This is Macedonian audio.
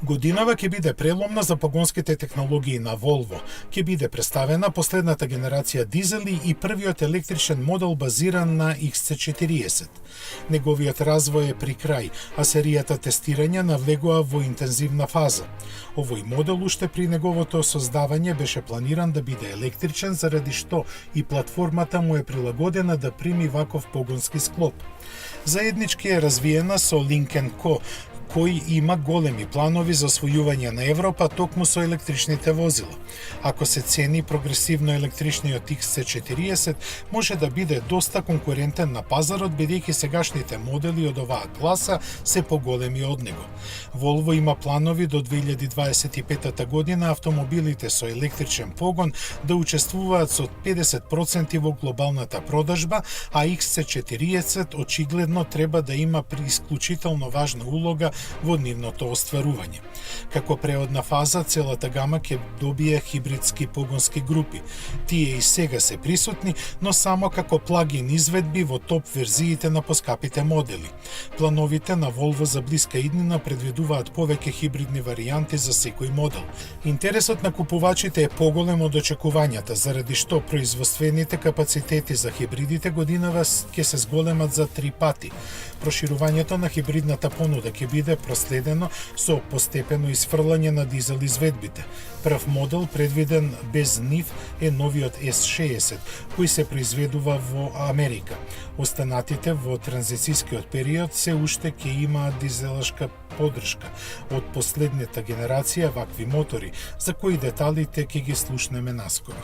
Годинава ќе биде преломна за погонските технологии на Volvo. Ќе биде представена последната генерација дизели и првиот електричен модел базиран на XC40. Неговиот развој е при крај, а серијата тестирање навлегува во интензивна фаза. Овој модел уште при неговото создавање беше планиран да биде електричен, заради што и платформата му е прилагодена да прими ваков погонски склоп. Заеднички е развиена со Lynk & Co, кој има големи планови за освојување на Европа токму со електричните возила. Ако се цени прогресивно електричниот XC40, може да биде доста конкурентен на пазарот, бидејќи сегашните модели од оваа класа се поголеми од него. Volvo има планови до 2025 година автомобилите со електричен погон да учествуваат со 50% во глобалната продажба, а XC40 очигледно треба да има исклучително важна улога во нивното остварување. Како преодна фаза, целата гама ќе добие хибридски погонски групи. Тие и сега се присутни, но само како плагин изведби во топ верзиите на поскапите модели. Плановите на Volvo за блиска иднина предвидуваат повеќе хибридни варијанти за секој модел. Интересот на купувачите е поголем од очекувањата, заради што производствените капацитети за хибридите годинава ќе се зголемат за 3 пати. Проширувањето на хибридната понуда ќе биде проследено со постепено исфрлање на дизел изведбите. Прв модел предвиден без нив е новиот S60, кој се произведува во Америка. Останатите во транзицискиот период се уште ќе имаат дизелашка поддршка од последната генерација вакви мотори, за кои деталите ќе ги слушнеме наскоро.